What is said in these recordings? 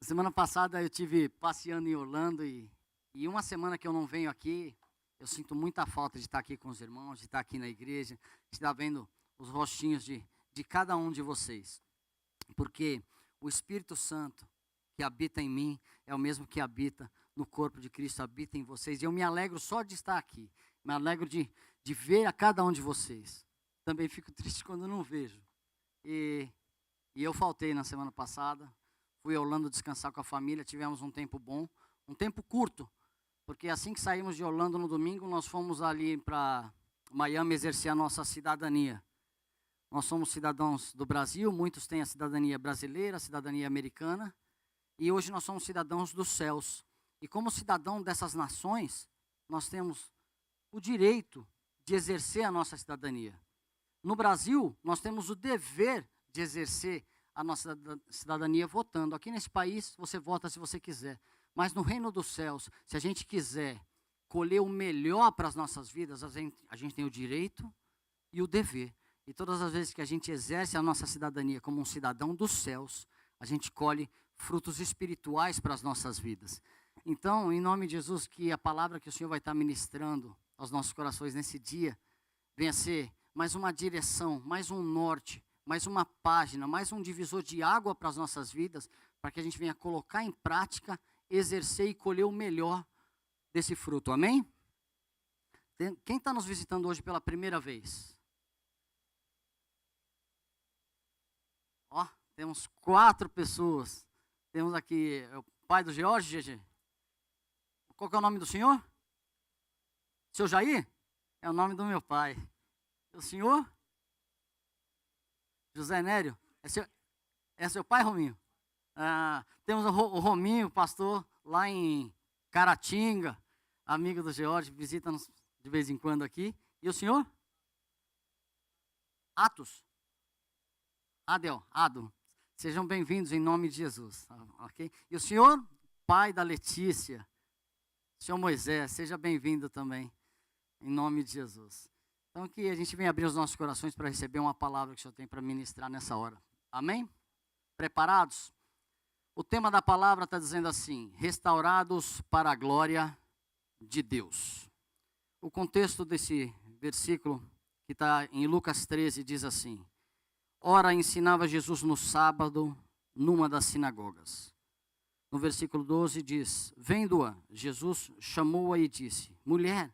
Semana passada eu tive passeando em Orlando e uma semana que eu não venho aqui, eu sinto muita falta de estar aqui com os irmãos, de estar aqui na igreja, de estar vendo os rostinhos de cada um de vocês. Porque o Espírito Santo que habita em mim é o mesmo que habita no corpo de Cristo, habita em vocês. E eu me alegro só de estar aqui, me alegro de ver a cada um de vocês. Também fico triste quando não vejo. E eu faltei na semana passada. Fui a Orlando descansar com a família, tivemos um tempo bom, um tempo curto, porque assim que saímos de Orlando no domingo, nós fomos ali para Miami exercer a nossa cidadania. Nós somos cidadãos do Brasil, muitos têm a cidadania brasileira, a cidadania americana, e hoje nós somos cidadãos dos céus. E como cidadão dessas nações, nós temos o direito de exercer a nossa cidadania. No Brasil, nós temos o dever de exercer a nossa cidadania votando. Aqui nesse país, você vota se você quiser. Mas no reino dos céus, se a gente quiser colher o melhor para as nossas vidas, a gente tem o direito e o dever. E todas as vezes que a gente exerce a nossa cidadania como um cidadão dos céus, a gente colhe frutos espirituais para as nossas vidas. Então, em nome de Jesus, que a palavra que o Senhor vai estar ministrando aos nossos corações nesse dia, venha ser mais uma direção, mais um norte, mais uma página, mais um divisor de água para as nossas vidas, para que a gente venha colocar em prática, exercer e colher o melhor desse fruto, amém? Quem está nos visitando hoje pela primeira vez? Ó, temos 4 pessoas. Temos aqui o pai do George, GG. Qual que é o nome do senhor? Seu Jair? É o nome do meu pai. O senhor? José Nério, é seu pai, Rominho? Temos o Rominho, pastor, lá em Caratinga, amigo do George, visita-nos de vez em quando aqui. E o senhor? Atos? Ado. Sejam bem-vindos em nome de Jesus. Okay? E o senhor? Pai da Letícia. Senhor Moisés, seja bem-vindo também, em nome de Jesus. Então, que a gente venha abrir os nossos corações para receber uma palavra que o Senhor tem para ministrar nessa hora. Amém? Preparados? O tema da palavra está dizendo assim: restaurados para a glória de Deus. O contexto desse versículo, que está em Lucas 13, diz assim: ora, ensinava Jesus no sábado, numa das sinagogas. No versículo 12 diz: vendo-a, Jesus chamou-a e disse: mulher,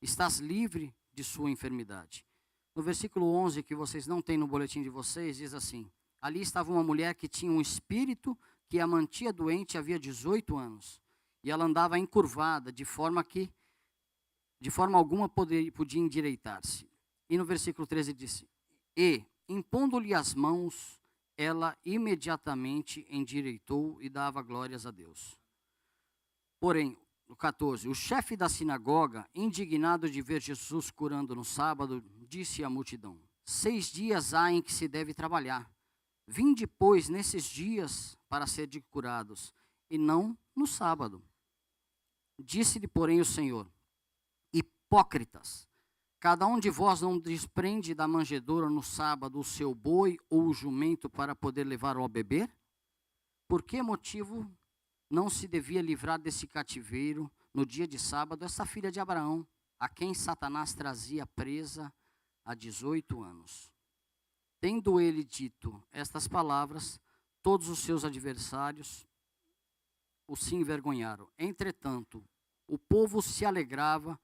estás livre de sua enfermidade. No versículo 11, que vocês não têm no boletim de vocês, diz assim: ali estava uma mulher que tinha um espírito que a mantinha doente havia 18 anos. E ela andava encurvada, de forma alguma podia endireitar-se. E no versículo 13 disse: e, impondo-lhe as mãos, ela imediatamente endireitou e dava glórias a Deus. Porém, no 14, o chefe da sinagoga, indignado de ver Jesus curando no sábado, disse à multidão: 6 dias há em que se deve trabalhar. Vinde, pois, nesses dias para serem curados, e não no sábado. Disse-lhe, porém, o Senhor: hipócritas, cada um de vós não desprende da manjedoura no sábado o seu boi ou o jumento para poder levá-lo a beber? Por que motivo não se devia livrar desse cativeiro no dia de sábado essa filha de Abraão, a quem Satanás trazia presa há 18 anos? Tendo ele dito estas palavras, todos os seus adversários o se envergonharam. Entretanto, o povo se alegrava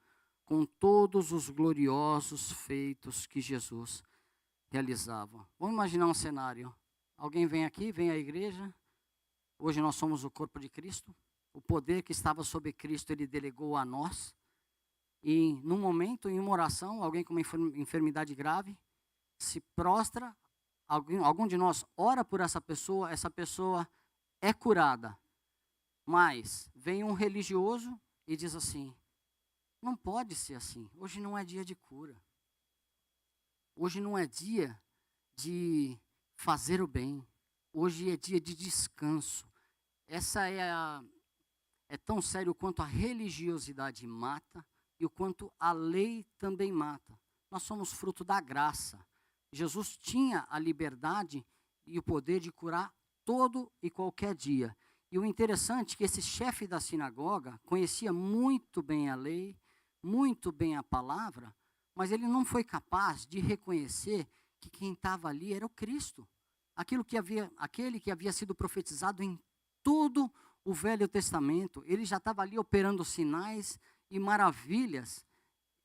com todos os gloriosos feitos que Jesus realizava. Vamos imaginar um cenário. Alguém vem aqui, vem à igreja. Hoje nós somos o corpo de Cristo. O poder que estava sobre Cristo, Ele delegou a nós. E num momento, em uma oração, alguém com uma enfermidade grave, se prostra, algum de nós ora por essa pessoa é curada. Mas vem um religioso e diz assim: não pode ser assim, hoje não é dia de cura. Hoje não é dia de fazer o bem. Hoje é dia de descanso. Essa é tão sério quanto a religiosidade mata e o quanto a lei também mata. nós somos fruto da graça. Jesus tinha a liberdade e o poder de curar todo e qualquer dia. E o interessante é que esse chefe da sinagoga conhecia muito bem a lei, muito bem a palavra, mas ele não foi capaz de reconhecer que quem estava ali era o Cristo. Aquele que havia sido profetizado em todo o Velho Testamento. Ele já estava ali operando sinais e maravilhas,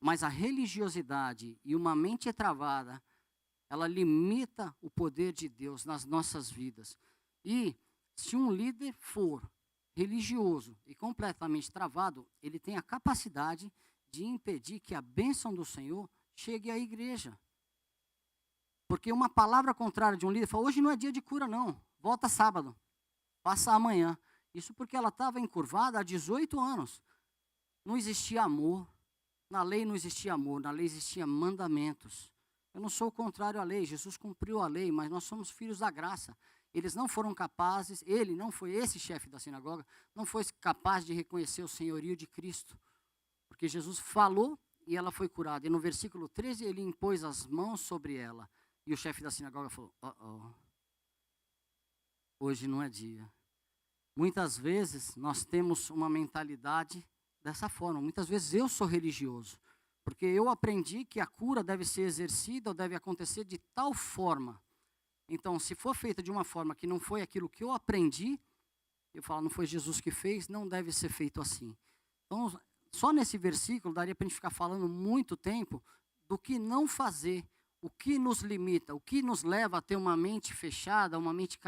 mas a religiosidade e uma mente travada, ela limita o poder de Deus nas nossas vidas. E se um líder for religioso e completamente travado, ele tem a capacidade de impedir que a bênção do Senhor chegue à igreja. Porque uma palavra contrária de um líder fala, hoje não é dia de cura não, volta sábado, passa amanhã. Isso porque ela estava encurvada há 18 anos. Não existia amor, na lei não existia amor, na lei existia mandamentos. Eu não sou contrário à lei, Jesus cumpriu a lei, mas nós somos filhos da graça. Eles não foram capazes, ele não foi, esse chefe da sinagoga, não foi capaz de reconhecer o senhorio de Cristo. Porque Jesus falou e ela foi curada. E no versículo 13 ele impôs as mãos sobre ela. E o chefe da sinagoga falou, hoje não é dia. Muitas vezes nós temos uma mentalidade dessa forma. Muitas vezes eu sou religioso. Porque eu aprendi que a cura deve ser exercida ou deve acontecer de tal forma. Então, se for feita de uma forma que não foi aquilo que eu aprendi, eu falo, não foi Jesus que fez, não deve ser feito assim. Então, só nesse versículo daria para a gente ficar falando muito tempo do que não fazer, o que nos limita, o que nos leva a ter uma mente fechada, uma mente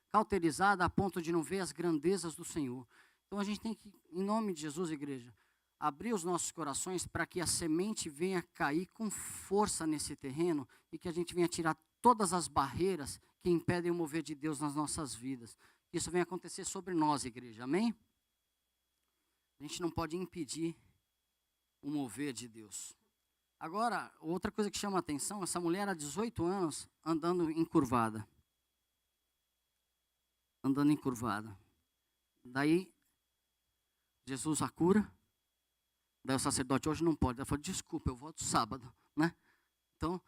cauterizada a ponto de não ver as grandezas do Senhor. Então a gente tem que, em nome de Jesus, igreja, abrir os nossos corações para que a semente venha cair com força nesse terreno e que a gente venha tirar todas as barreiras que impedem o mover de Deus nas nossas vidas. Isso venha acontecer sobre nós, igreja, amém? A gente não pode impedir o mover de Deus. Agora, outra coisa que chama a atenção, essa mulher há 18 anos andando encurvada. Andando encurvada. Daí, Jesus a cura. Daí o sacerdote, hoje não pode. Ela falou, desculpa, eu volto sábado, né? Então,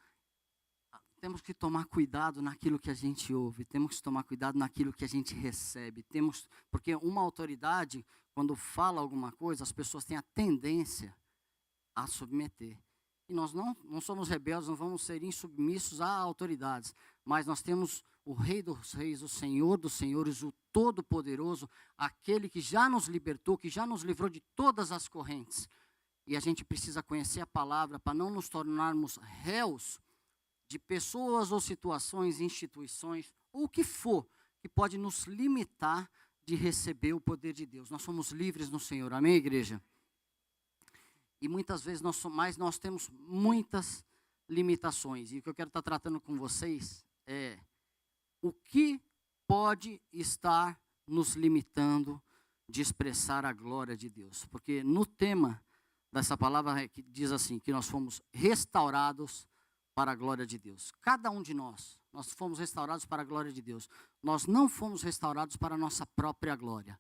temos que tomar cuidado naquilo que a gente ouve. Temos que tomar cuidado naquilo que a gente recebe. Porque uma autoridade, quando fala alguma coisa, as pessoas têm a tendência a submeter. E nós não somos rebeldes, não vamos ser insubmissos a autoridades. Mas nós temos o Rei dos Reis, o Senhor dos Senhores, o Todo-Poderoso, aquele que já nos libertou, que já nos livrou de todas as correntes. E a gente precisa conhecer a palavra para não nos tornarmos réus de pessoas ou situações, instituições, ou o que for, que pode nos limitar de receber o poder de Deus. Nós somos livres no Senhor, amém, igreja? E muitas vezes nós temos muitas limitações. E o que eu quero estar tratando com vocês é o que pode estar nos limitando de expressar a glória de Deus. Porque no tema dessa palavra que diz assim, que nós fomos restaurados para a glória de Deus. Cada um de nós fomos restaurados para a glória de Deus. Nós não fomos restaurados para a nossa própria glória.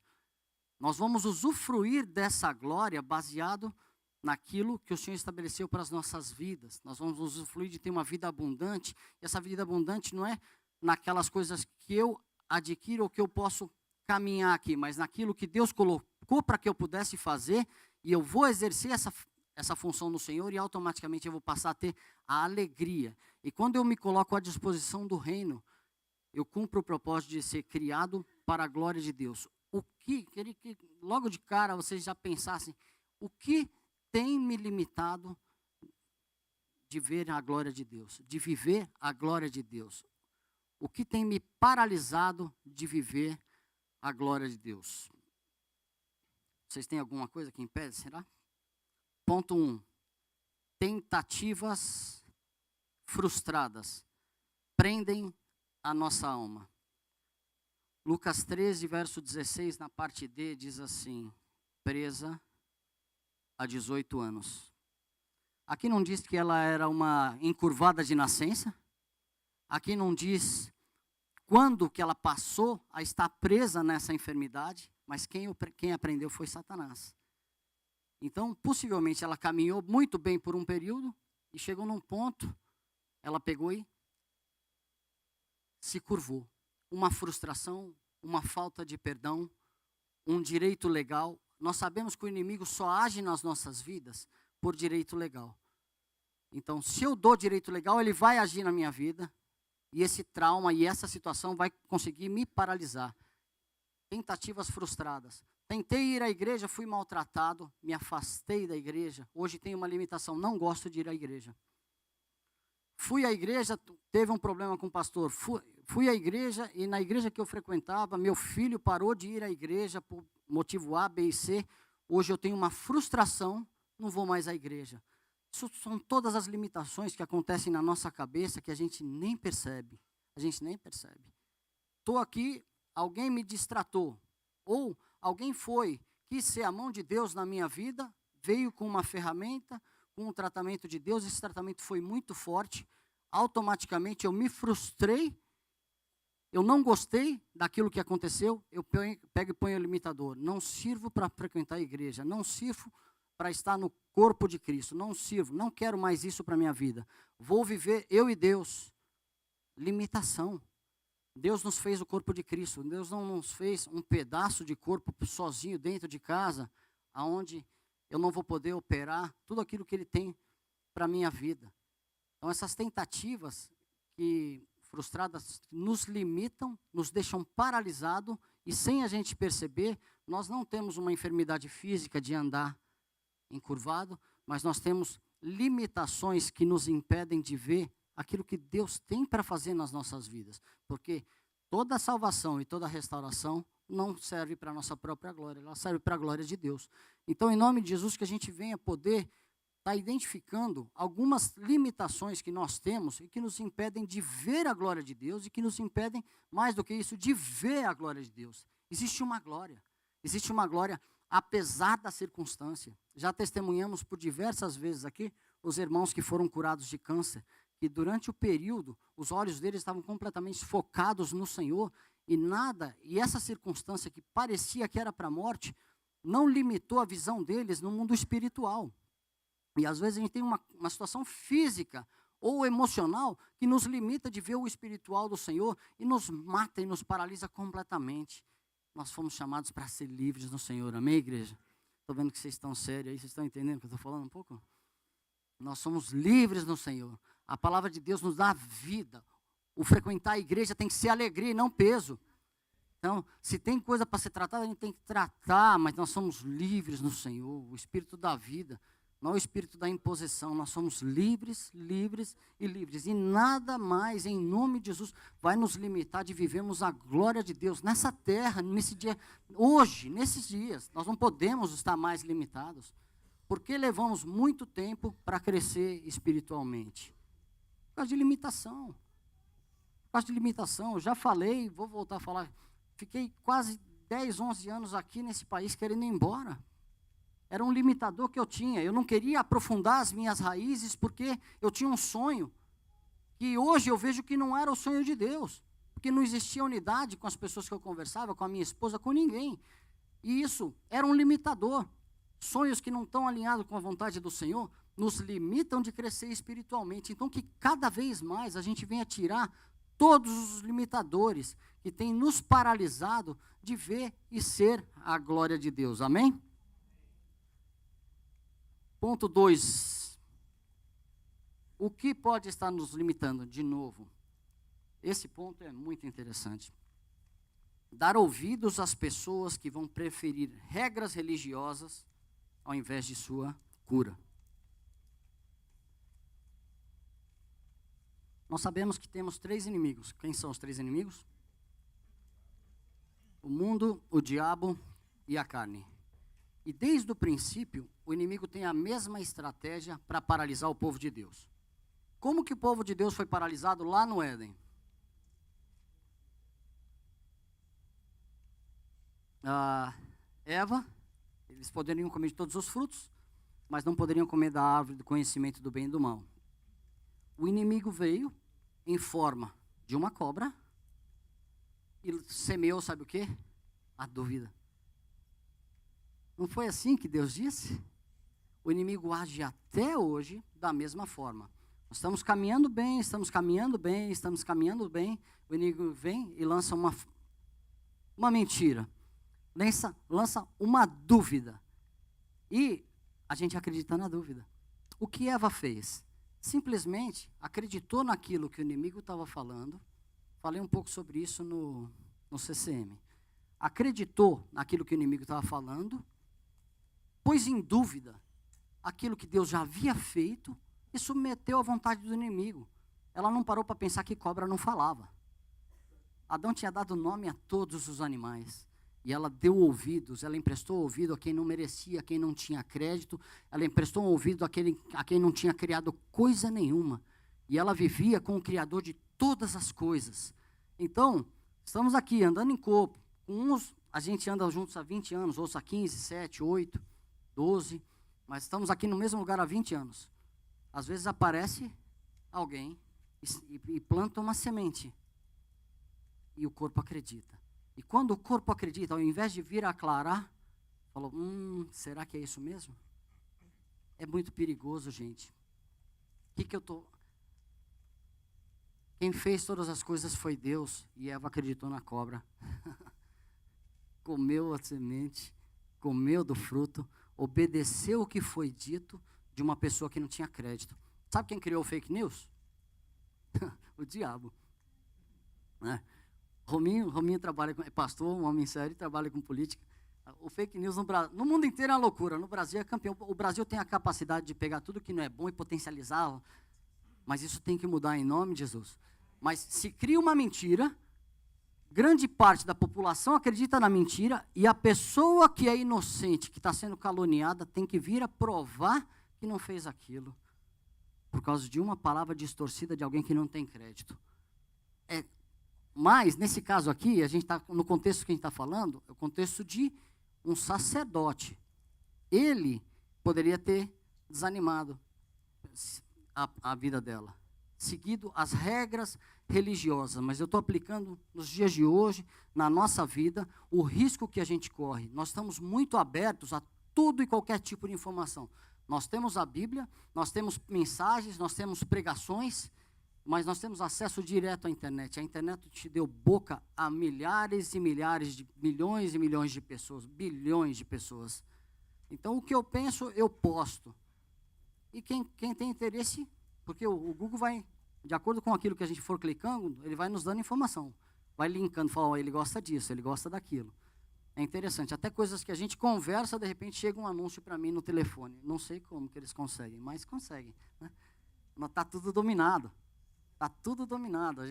Nós vamos usufruir dessa glória baseado naquilo que o Senhor estabeleceu para as nossas vidas. Nós vamos usufruir de ter uma vida abundante. E essa vida abundante não é naquelas coisas que eu adquiro ou que eu posso caminhar aqui, mas naquilo que Deus colocou para que eu pudesse fazer, e eu vou exercer essa função no Senhor e automaticamente eu vou passar a ter a alegria. E quando eu me coloco à disposição do reino, eu cumpro o propósito de ser criado para a glória de Deus. Queria que logo de cara vocês já pensassem, o que tem me limitado de ver a glória de Deus, de viver a glória de Deus? O que tem me paralisado de viver a glória de Deus? Vocês têm alguma coisa que impede, será? Ponto 1. Tentativas frustradas prendem a nossa alma. Lucas 13, verso 16, na parte D, diz assim, presa há 18 anos. Aqui não diz que ela era uma encurvada de nascença. Aqui não diz quando que ela passou a estar presa nessa enfermidade, mas quem aprendeu foi Satanás. Então, possivelmente, ela caminhou muito bem por um período, E chegou num ponto, ela pegou e se curvou. Uma frustração, uma falta de perdão, um direito legal. Nós sabemos que o inimigo só age nas nossas vidas por direito legal. Então, se eu dou direito legal, ele vai agir na minha vida. E esse trauma e essa situação vai conseguir me paralisar. Tentativas frustradas. Tentei ir à igreja, fui maltratado, me afastei da igreja. Hoje tenho uma limitação, não gosto de ir à igreja. Fui à igreja, teve um problema com o pastor. Fui à igreja e na igreja que eu frequentava, meu filho parou de ir à igreja por motivo A, B e C. Hoje eu tenho uma frustração, não vou mais à igreja. Isso são todas as limitações que acontecem na nossa cabeça que a gente nem percebe. A gente nem percebe. Estou aqui, alguém me distratou. Ou alguém quis ser a mão de Deus na minha vida, veio com uma ferramenta, com um tratamento de Deus, esse tratamento foi muito forte. Automaticamente eu me frustrei, eu não gostei daquilo que aconteceu, eu pego e ponho o limitador. Não sirvo para frequentar a igreja, não sirvo para estar no corpo de Cristo, não sirvo, não quero mais isso para a minha vida. Vou viver eu e Deus. Limitação. Deus nos fez o corpo de Cristo, Deus não nos fez um pedaço de corpo sozinho dentro de casa, aonde eu não vou poder operar tudo aquilo que Ele tem para a minha vida. Então essas tentativas frustradas nos limitam, nos deixam paralisados e sem a gente perceber, nós não temos uma enfermidade física de andar encurvado, mas nós temos limitações que nos impedem de ver aquilo que Deus tem para fazer nas nossas vidas. Porque toda a salvação e toda a restauração não serve para a nossa própria glória, ela serve para a glória de Deus. Então, em nome de Jesus, que a gente venha poder estar identificando algumas limitações que nós temos e que nos impedem de ver a glória de Deus e que nos impedem, mais do que isso, de ver a glória de Deus. Existe uma glória apesar da circunstância. Já testemunhamos por diversas vezes aqui os irmãos que foram curados de câncer, que durante o período, os olhos deles estavam completamente focados no Senhor, e essa circunstância que parecia que era para a morte, não limitou a visão deles no mundo espiritual. E às vezes a gente tem uma situação física ou emocional que nos limita de ver o espiritual do Senhor e nos mata e nos paralisa completamente. Nós fomos chamados para ser livres no Senhor, amém, igreja? Estou vendo que vocês estão sérios aí, vocês estão entendendo o que eu estou falando um pouco? Nós somos livres no Senhor. A palavra de Deus nos dá vida. O frequentar a igreja tem que ser alegria e não peso. Então, se tem coisa para ser tratada, a gente tem que tratar, mas nós somos livres no Senhor. O Espírito da vida, não o Espírito da imposição. Nós somos livres, livres e livres. E nada mais, em nome de Jesus, vai nos limitar de vivermos a glória de Deus nessa terra, nesse dia, hoje, nesses dias. Nós não podemos estar mais limitados, porque levamos muito tempo para crescer espiritualmente. Por causa de limitação. Por causa de limitação. Eu já falei, vou voltar a falar. Fiquei quase 10, 11 anos aqui nesse país querendo ir embora. Era um limitador que eu tinha. Eu não queria aprofundar as minhas raízes porque eu tinha um sonho que hoje eu vejo que não era o sonho de Deus. Porque não existia unidade com as pessoas que eu conversava, com a minha esposa, com ninguém. E isso era um limitador. Sonhos que não estão alinhados com a vontade do Senhor nos limitam de crescer espiritualmente. Então, que cada vez mais a gente venha tirar todos os limitadores que têm nos paralisado de ver e ser a glória de Deus. Amém? Ponto 2. O que pode estar nos limitando? De novo, esse ponto é muito interessante. Dar ouvidos às pessoas que vão preferir regras religiosas ao invés de sua cura. Nós sabemos que temos 3 inimigos. Quem são os 3 inimigos? O mundo, o diabo e a carne. E desde o princípio, o inimigo tem a mesma estratégia para paralisar o povo de Deus. Como que o povo de Deus foi paralisado lá no Éden? Eva, eles poderiam comer de todos os frutos, mas não poderiam comer da árvore do conhecimento do bem e do mal. O inimigo veio em forma de uma cobra e semeou, sabe o quê? A dúvida. Não foi assim que Deus disse? o inimigo age até hoje da mesma forma. Nós estamos caminhando bem, estamos caminhando bem, estamos caminhando bem, o inimigo vem e lança uma mentira, lança uma dúvida, e a gente acredita na dúvida. O que Eva fez? Simplesmente acreditou naquilo que o inimigo estava falando. Falei um pouco sobre isso no CCM. Acreditou naquilo que o inimigo estava falando, pôs em dúvida aquilo que Deus já havia feito e submeteu à vontade do inimigo. Ela não parou para pensar que cobra não falava. Adão tinha dado nome a todos os animais. E ela deu ouvidos, ela emprestou ouvido a quem não merecia, a quem não tinha crédito. Ela emprestou ouvido a quem não tinha criado coisa nenhuma. E ela vivia com o Criador de todas as coisas. Então, estamos aqui andando em corpo. Com uns, a gente anda juntos há 20 anos, outros há 15, 7, 8, 12. Mas estamos aqui no mesmo lugar há 20 anos. Às vezes aparece alguém e planta uma semente. E o corpo acredita. E quando o corpo acredita, ao invés de vir aclarar, falou, será que é isso mesmo? É muito perigoso, gente. Quem fez todas as coisas foi Deus, e Eva acreditou na cobra. Comeu a semente, comeu do fruto, obedeceu o que foi dito de uma pessoa que não tinha crédito. Sabe quem criou o fake news? O diabo. Né? Rominho trabalha é pastor, um homem sério, trabalha com política. O fake news no mundo inteiro é uma loucura. No Brasil é campeão. O Brasil tem a capacidade de pegar tudo que não é bom e potencializá-lo. Mas isso tem que mudar em nome de Jesus. Mas se cria uma mentira, grande parte da população acredita na mentira, e a pessoa que é inocente, que está sendo caluniada, tem que vir a provar que não fez aquilo, por causa de uma palavra distorcida de alguém que não tem crédito. Mas, nesse caso aqui, a gente está no contexto que a gente está falando, é o contexto de um sacerdote. Ele poderia ter desanimado a vida dela, seguido as regras religiosas, mas eu estou aplicando nos dias de hoje, na nossa vida, o risco que a gente corre. Nós estamos muito abertos a tudo e qualquer tipo de informação. Nós temos a Bíblia, nós temos mensagens, nós temos pregações, mas nós temos acesso direto à internet. A internet te deu boca a milhares e milhares de milhões e milhões de pessoas, bilhões de pessoas. Então, o que eu penso, eu posto. E quem tem interesse, porque o Google vai, de acordo com aquilo que a gente for clicando, ele vai nos dando informação. Vai linkando, fala, ele gosta disso, ele gosta daquilo. É interessante, até coisas que a gente conversa, de repente chega um anúncio para mim no telefone. Não sei como que eles conseguem, mas conseguem. Né? Está tudo dominado. Está tudo dominado.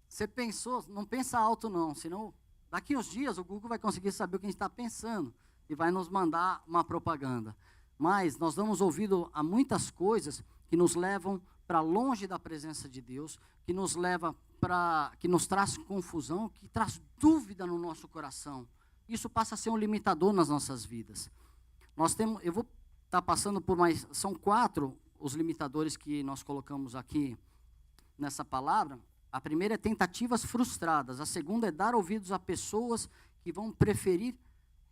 Você pensou, não pensa alto não, senão daqui uns dias o Google vai conseguir saber o que a gente está pensando e vai nos mandar uma propaganda. Mas nós damos ouvido a muitas coisas que nos levam para longe da presença de Deus, que nos traz confusão, que traz dúvida no nosso coração. Isso passa a ser um limitador nas nossas vidas. Eu vou estar passando por mais, são 4 os limitadores que nós colocamos aqui nessa palavra. A primeira é tentativas frustradas. A segunda é dar ouvidos a pessoas que vão preferir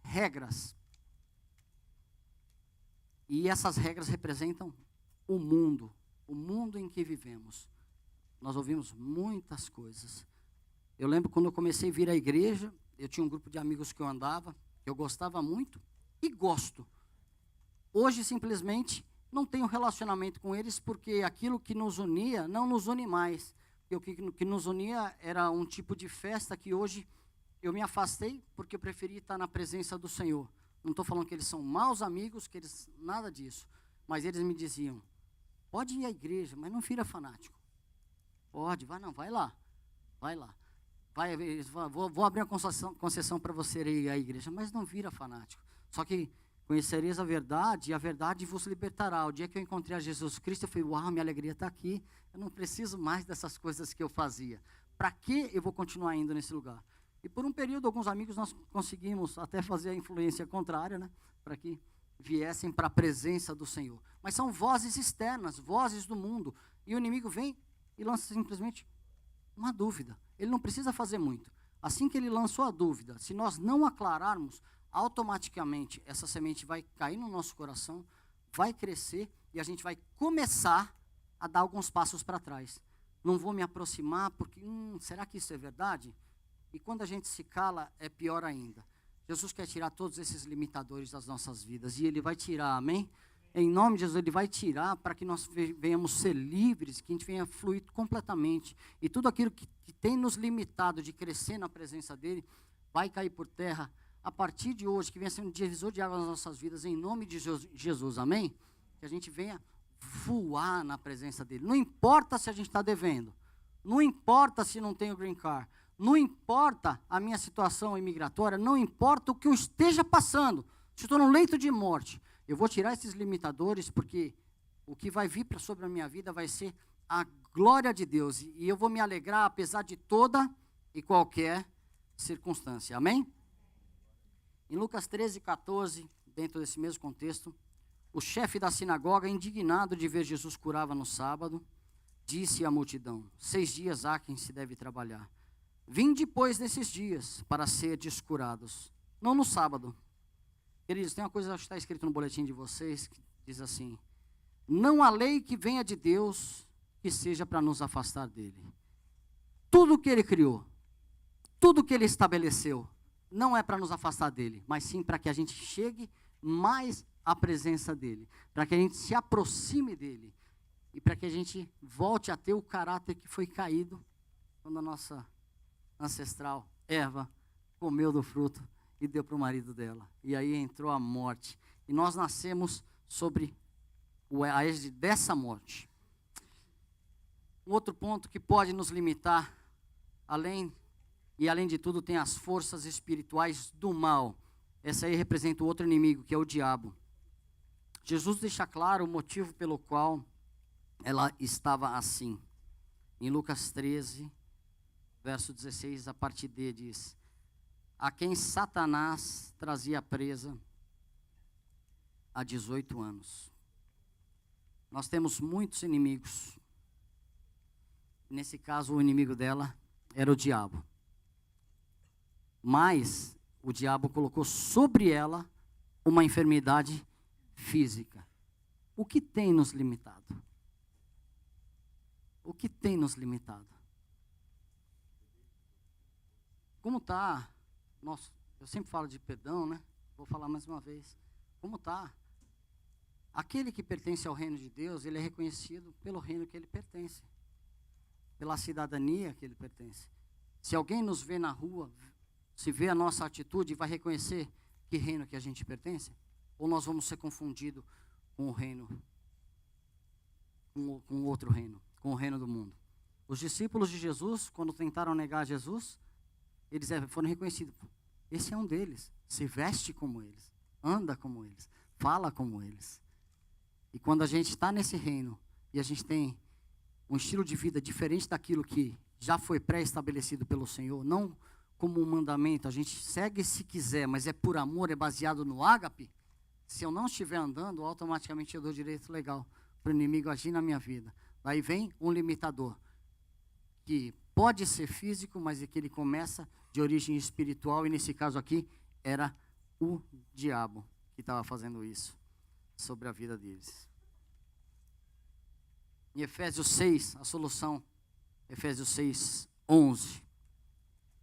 regras. E essas regras representam o mundo em que vivemos. Nós ouvimos muitas coisas. Eu lembro quando eu comecei a vir à igreja, eu tinha um grupo de amigos que eu andava, que eu gostava muito e gosto. Hoje, simplesmente, não tenho relacionamento com eles, porque aquilo que nos unia não nos une mais. O que nos unia era um tipo de festa que hoje eu me afastei, porque eu preferi estar na presença do Senhor. Não estou falando que eles são maus amigos, nada disso. Mas eles me diziam, pode ir à igreja, mas não vira fanático. Pode, vai lá. Vou abrir uma concessão para você ir à igreja, mas não vira fanático. Só que conhecereis a verdade, e a verdade vos libertará. O dia que eu encontrei a Jesus Cristo, eu falei, uau, minha alegria está aqui. Eu não preciso mais dessas coisas que eu fazia. Para que eu vou continuar indo nesse lugar? E por um período, alguns amigos, nós conseguimos até fazer a influência contrária, né? Para que viessem para a presença do Senhor. Mas são vozes externas, vozes do mundo. E o inimigo vem e lança simplesmente uma dúvida. Ele não precisa fazer muito. Assim que ele lançou a dúvida, se nós não aclararmos, automaticamente essa semente vai cair no nosso coração, vai crescer e a gente vai começar a dar alguns passos para trás. Não vou me aproximar porque, será que isso é verdade? E quando a gente se cala, é pior ainda. Jesus quer tirar todos esses limitadores das nossas vidas e Ele vai tirar, amém? Em nome de Jesus, Ele vai tirar para que nós venhamos ser livres, que a gente venha fluir completamente. E tudo aquilo que tem nos limitado de crescer na presença dEle, vai cair por terra a partir de hoje, que venha ser um divisor de águas nas nossas vidas, em nome de Jesus, amém? Que a gente venha voar na presença dEle. Não importa se a gente está devendo, não importa se não tenho green card, não importa a minha situação imigratória, não importa o que eu esteja passando, se estou no leito de morte, eu vou tirar esses limitadores, porque o que vai vir sobre a minha vida vai ser a glória de Deus, e eu vou me alegrar apesar de toda e qualquer circunstância, amém? Em Lucas 13:14, dentro desse mesmo contexto, o chefe da sinagoga, indignado de ver Jesus curava no sábado, disse à multidão: 6 dias há quem se deve trabalhar. Vinde depois desses dias para serdes curados, não no sábado. Queridos, tem uma coisa que está escrito no boletim de vocês, que diz assim: não há lei que venha de Deus que seja para nos afastar dele. Tudo que Ele criou, tudo que Ele estabeleceu, não é para nos afastar dele, mas sim para que a gente chegue mais à presença dele, para que a gente se aproxime dele, e para que a gente volte a ter o caráter que foi caído quando a nossa ancestral Eva comeu do fruto e deu para o marido dela, e aí entrou a morte, e nós nascemos sobre a égide dessa morte. Um outro ponto que pode nos limitar, além de tudo, tem as forças espirituais do mal. Essa aí representa o outro inimigo, que é o diabo. Jesus deixa claro o motivo pelo qual ela estava assim. Em Lucas 13, verso 16, a parte D diz: a quem Satanás trazia presa há 18 anos. Nós temos muitos inimigos. Nesse caso, o inimigo dela era o diabo. Mas o diabo colocou sobre ela uma enfermidade física. O que tem nos limitado? O que tem nos limitado? Como está? Eu sempre falo de perdão, né? Vou falar mais uma vez. Como está? Aquele que pertence ao reino de Deus, ele é reconhecido pelo reino que ele pertence, pela cidadania que ele pertence. Se alguém nos vê na rua, se vê a nossa atitude, vai reconhecer que reino que a gente pertence? Ou nós vamos ser confundidos com o reino, com outro reino, com o reino do mundo? Os discípulos de Jesus, quando tentaram negar Jesus, eles foram reconhecidos. Esse é um deles, se veste como eles, anda como eles, fala como eles. E quando a gente está nesse reino, e a gente tem um estilo de vida diferente daquilo que já foi pré-estabelecido pelo Senhor, não como um mandamento, a gente segue se quiser, mas é por amor, é baseado no ágape. Se eu não estiver andando, automaticamente eu dou direito legal para o inimigo agir na minha vida. Daí vem um limitador, que pode ser físico, mas é que ele começa de origem espiritual, e nesse caso aqui, era o diabo que estava fazendo isso sobre a vida deles. Em Efésios 6, a solução, Efésios 6, 11.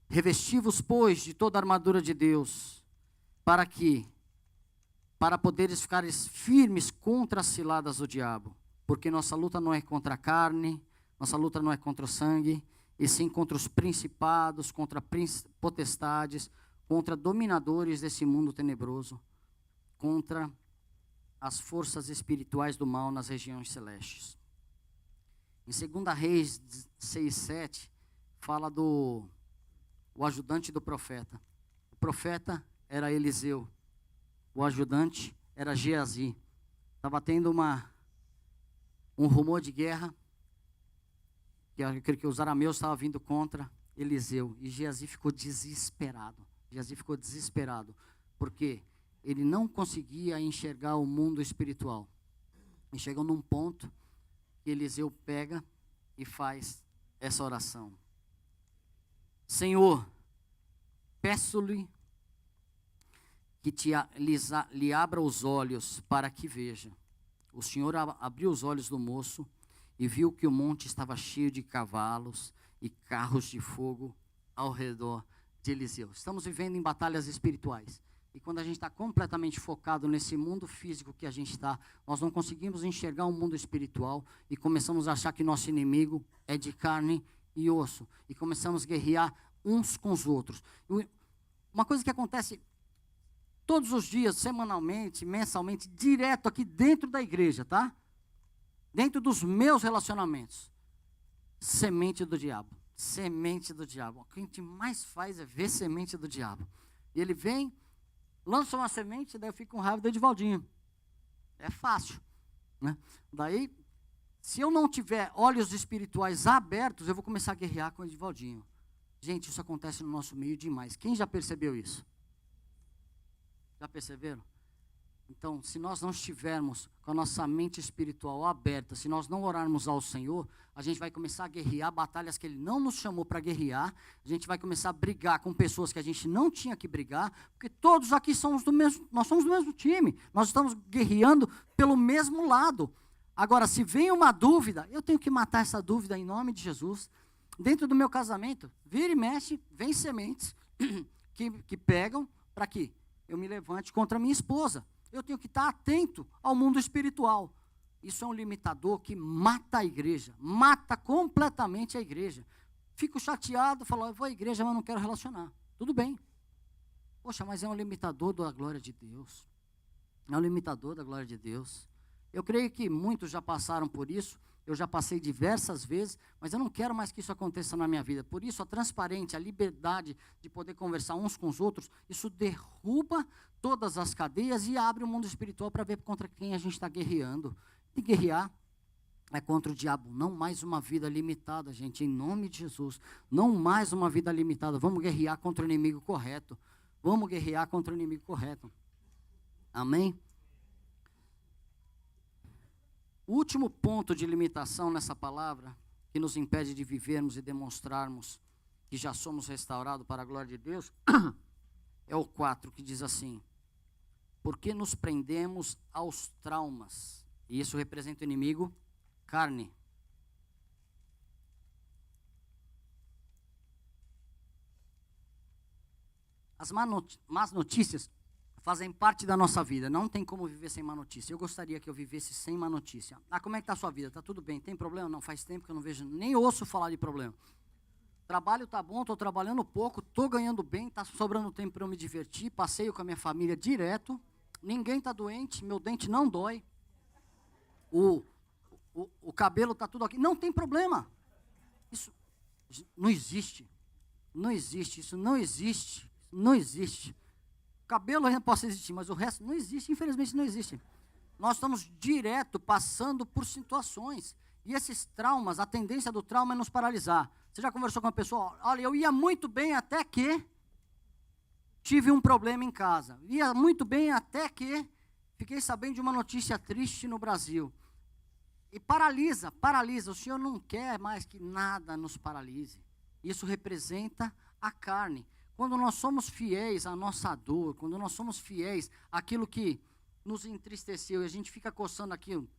Revesti-vos, pois, de toda a armadura de Deus, para poderes ficar firmes contra as ciladas do diabo, porque nossa luta não é contra a carne, nossa luta não é contra o sangue, e sim contra os principados, contra potestades, contra dominadores desse mundo tenebroso, contra as forças espirituais do mal nas regiões celestes. Em 2 Reis 6:7, fala do ajudante do profeta. O profeta era Eliseu, o ajudante era Geazi. Estava tendo um rumor de guerra, que os arameus estavam vindo contra Eliseu, e Geazi ficou desesperado. Porque ele não conseguia enxergar o mundo espiritual. E chegou num ponto que Eliseu pega e faz essa oração: Senhor, peço-lhe que lhe abra os olhos para que veja. o Senhor abriu os olhos do moço e viu que o monte estava cheio de cavalos e carros de fogo ao redor de Eliseu. Estamos vivendo em batalhas espirituais. E quando a gente está completamente focado nesse mundo físico que a gente está, nós não conseguimos enxergar um mundo espiritual e começamos a achar que nosso inimigo é de carne e osso. E começamos a guerrear uns com os outros. Uma coisa que acontece todos os dias, semanalmente, mensalmente, direto aqui dentro da igreja, tá? Dentro dos meus relacionamentos. Semente do diabo. Semente do diabo. O que a gente mais faz é ver semente do diabo. E ele vem, lança uma semente, daí eu fico com raiva do Edivaldinho. É fácil, né? Daí, se eu não tiver olhos espirituais abertos, eu vou começar a guerrear com o Edivaldinho. Gente, isso acontece no nosso meio demais. Quem já percebeu isso? Já perceberam? Então, se nós não estivermos com a nossa mente espiritual aberta, se nós não orarmos ao Senhor, a gente vai começar a guerrear batalhas que Ele não nos chamou para guerrear, a gente vai começar a brigar com pessoas que a gente não tinha que brigar, porque todos aqui somos do mesmo, nós somos do mesmo time, nós estamos guerreando pelo mesmo lado. Agora, se vem uma dúvida, eu tenho que matar essa dúvida em nome de Jesus. Dentro do meu casamento, vira e mexe, vem sementes que pegam para que eu me levante contra a minha esposa. Eu tenho que estar atento ao mundo espiritual. Isso é um limitador que mata a igreja, mata completamente a igreja. Fico chateado, falo, eu vou à igreja, mas não quero relacionar. Tudo bem. Poxa, mas é um limitador da glória de Deus. É um limitador da glória de Deus. Eu creio que muitos já passaram por isso. Eu já passei diversas vezes, mas eu não quero mais que isso aconteça na minha vida. Por isso, a transparência, a liberdade de poder conversar uns com os outros, isso derruba todas as cadeias e abre o mundo espiritual para ver contra quem a gente está guerreando. E guerrear é contra o diabo. Não mais uma vida limitada, gente, em nome de Jesus. Não mais uma vida limitada. Vamos guerrear contra o inimigo correto. Vamos guerrear contra o inimigo correto. Amém? O último ponto de limitação nessa palavra, que nos impede de vivermos e demonstrarmos que já somos restaurados para a glória de Deus, é o 4, que diz assim: porque nos prendemos aos traumas. E isso representa o inimigo, carne. As más notícias fazem parte da nossa vida. Não tem como viver sem má notícia. Eu gostaria que eu vivesse sem má notícia. Ah, como é que está a sua vida? Está tudo bem? Tem problema? Não, faz tempo que eu não vejo, nem ouço falar de problema. Trabalho está bom, estou trabalhando pouco, estou ganhando bem, está sobrando tempo para eu me divertir, passeio com a minha família direto, ninguém está doente, meu dente não dói, o cabelo está tudo aqui. Não tem problema. Isso não existe. Não existe, isso não existe. Não existe. Cabelo ainda pode existir, mas o resto não existe, infelizmente não existe. Nós estamos direto passando por situações. E esses traumas, a tendência do trauma é nos paralisar. Você já conversou com uma pessoa? Olha, eu ia muito bem até que tive um problema em casa. Ia muito bem até que fiquei sabendo de uma notícia triste no Brasil. E paralisa. O Senhor não quer mais que nada nos paralise. Isso representa a carne. Quando nós somos fiéis à nossa dor, quando nós somos fiéis àquilo que nos entristeceu, e a gente fica coçando aquilo,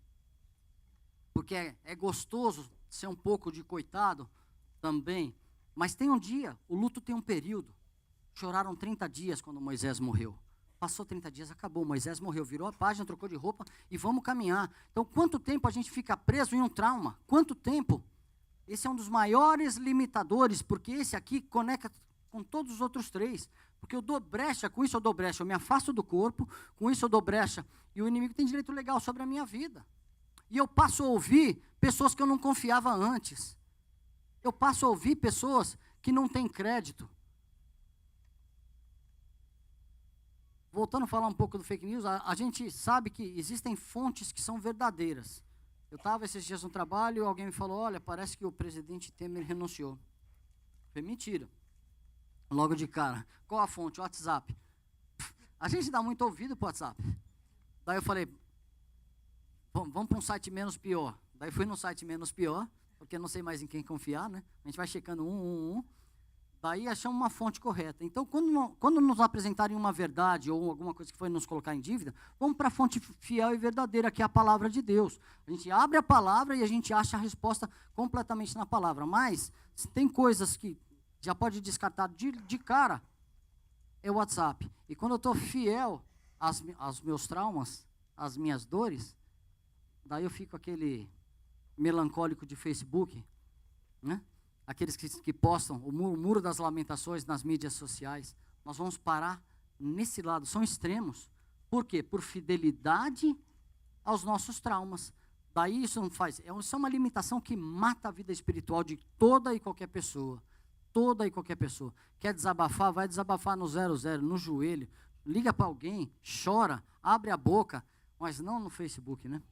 porque é gostoso ser um pouco de coitado também, mas tem um dia, o luto tem um período. Choraram 30 dias quando Moisés morreu. Passou 30 dias, acabou, Moisés morreu, virou a página, trocou de roupa e vamos caminhar. Então, quanto tempo a gente fica preso em um trauma? Quanto tempo? Esse é um dos maiores limitadores, porque esse aqui conecta com todos os outros 3, porque eu dou brecha, com isso eu dou brecha, eu me afasto do corpo, com isso eu dou brecha, e o inimigo tem direito legal sobre a minha vida. E eu passo a ouvir pessoas que eu não confiava antes. Eu passo a ouvir pessoas que não têm crédito. Voltando a falar um pouco do fake news, a gente sabe que existem fontes que são verdadeiras. Eu estava esses dias no trabalho e alguém me falou, olha, parece que o presidente Temer renunciou. Foi mentira. Logo de cara. Qual a fonte? O WhatsApp. A gente dá muito ouvido para o WhatsApp. Daí eu falei, vamos para um site menos pior. Daí fui no site menos pior, porque eu não sei mais em quem confiar, né? A gente vai checando um. Daí achamos uma fonte correta. Então, quando nos apresentarem uma verdade ou alguma coisa que foi nos colocar em dívida, vamos para a fonte fiel e verdadeira, que é a palavra de Deus. A gente abre a palavra e a gente acha a resposta completamente na palavra. Mas, se tem coisas que já pode descartar de cara, é o WhatsApp. E quando eu estou fiel aos meus traumas, às minhas dores, daí eu fico aquele melancólico de Facebook, né? Aqueles que postam o muro das lamentações nas mídias sociais. Nós vamos parar nesse lado, são extremos. Por quê? Por fidelidade aos nossos traumas. Daí isso não faz, isso é uma limitação que mata a vida espiritual de toda e qualquer pessoa. Toda e qualquer pessoa. Quer desabafar? Vai desabafar no 00, no joelho. Liga para alguém, chora, abre a boca, mas não no Facebook, né?